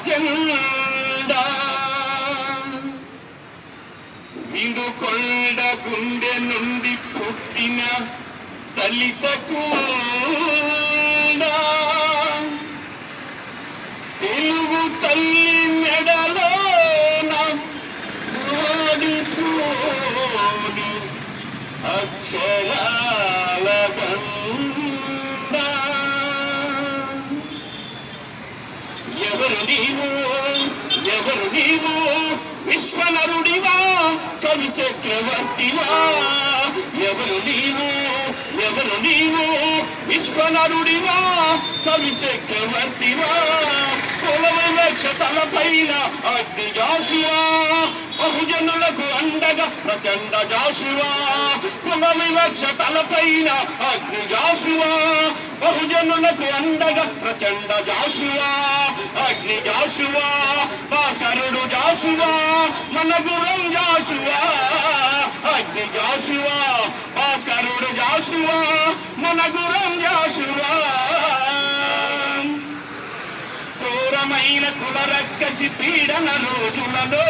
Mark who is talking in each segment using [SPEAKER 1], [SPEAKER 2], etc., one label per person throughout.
[SPEAKER 1] జెండా విడుకొండ గుండె నుండి పుట్టిన దళిత కూడా తెలుగు తల్లి మెడలోన ఓడిపోని అక్షరాల గండ ఎవరు నీవు విశ్వనరుడివా కవి చక్రవర్తివా ఎవరు నీవు విశ్వనరుడివా కవి చక్రవర్తివా కులవివక్ష తలపైన అగ్ని జాషువా బహుజనులకు అండగా ప్రచండ జాషువా కులవివక్ష తలపైన అగ్ని జాషువా బహుజనులకు అండగా ప్రచండ జాషువా అగ్ని జాషువా భాస్కరుడు జాషువా మన గురం జాషువా అగ్ని జాషువా భాస్కరుడు జాషువా మన గురం జాషువా క్రూరమైన కులరక్కసి పీడన రోజులలో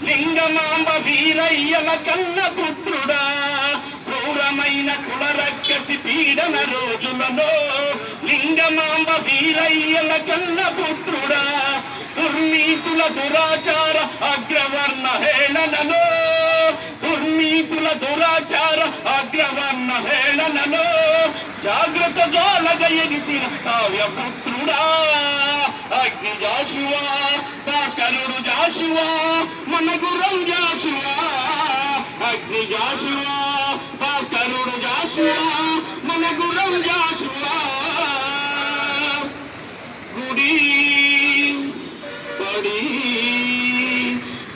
[SPEAKER 1] లింగమాంబ వీరయ్యల కన్న పుత్రుడా క్రూరమైన కులరక్కసి పీడన రోజులలో లింగమాంబ వీరయ్యల కన్న పుత్రుడా దుర్నీతుల దురాచార అగ్రవర్ణ హేళనలో దుర్నీతుల దురాచార అగ్రవర్ణ హేళనలో జాగ్రత్త జ్వాలగా ఎగిసిన కావ్య పుత్రుడా అగ్ని జాషువా భాస్కరుడు జాషువా మన గురం జాషువా అగ్ని జాషువా భాస్కరుడు జాషువా మన గురం జాషువా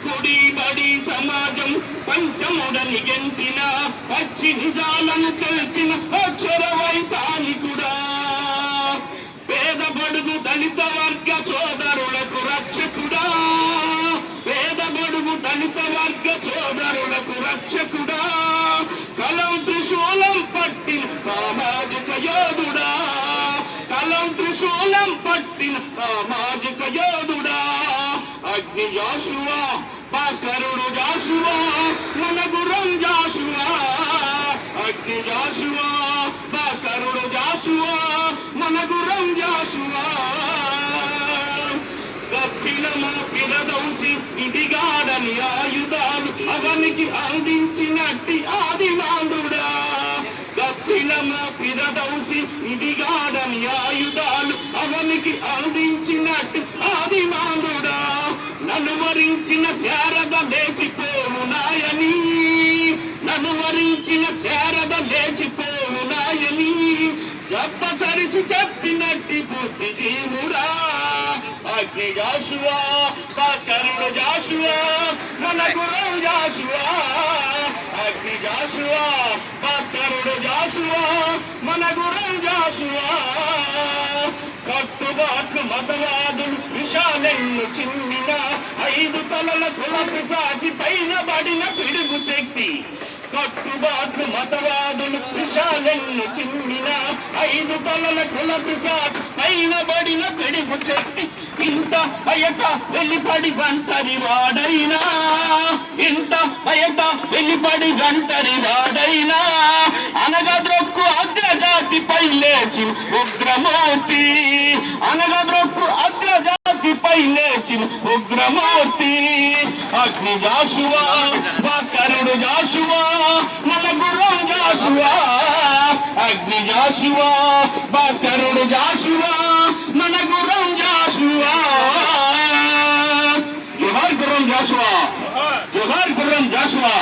[SPEAKER 1] గుడి బడి సమాజం పంచముడని గెంటిన పచ్చి నిజాలను తెలిపిన అక్షర వైతానికుడా పేద బడుగు దళిత వర్గ సోదరులకు రక్షకుడా పేద బడుగు దళిత వర్గ సోదరులకు రక్షకుడా కలం త్రిశూలం పట్టిన సామాజిక యోధుడా కలం త్రిశూలం పట్టిన సామాజిక యోధుడా అగ్ని జాషువా భాస్కరుడు జాషువా మన గురం జాషువా అగ్ని జాషువా భాస్కరుడు జాషువా మన గురం జాషువా గప్పిలము పిరదౌసి ఇదిగాడని ఆయుధాలు అవనికి అందించినట్టి ఆదిమాందుడా గప్పిలము పిరదౌసి ఇదిగాడని ఆయుధాలు అవనికి అందించినట్టు ఆదిమాందుడా నన్ను వరించిన శారద లేచిపోవునాయని నన్ను వరించిన శారద లేచిపోవునాయని జబ్బచరిసి చెప్పినట్టి బుద్ధిజీవుడా అగ్ని జాషువా భాస్కరుడు జాషువా మన గురం జాషువా అగ్ని జాషువా భాస్కరుడు జాషువా మన గురం జాషువా కట్టుబాట్లు మతవాదులు విషాలెన్ను చిన్నిన 5 తలల కుల పిశాచి పైన పడిన పిడుగు శక్తి కట్టుబాట్లు మతవాదులు విషాలెన్ను చిన్నిన 5 తలల కుల పిశాచి పైన పడిన పిడుగు శక్తి ఇంత బయట వెళ్ళిపడి గంటరి వాడైనా ఇంత బయట వెళ్ళిపడి గంటరి వాడైనా అనగద్రొక్కు అగ్రజాతిపై లేచి ఉగ్రమూర్తి అనగద్రొక్కు అగ్రజాతిపై లేచి ఉగ్రమూర్తి అగ్ని జాషువా భాస్కరుడు జాషువా మన గురం జాషువా అగ్ని జాషువా భాస్కరుడు జాషువా మన గురం జాషువా జోహార్ గుర్రం జాషువా జోహార్ గుర్రం జాషువా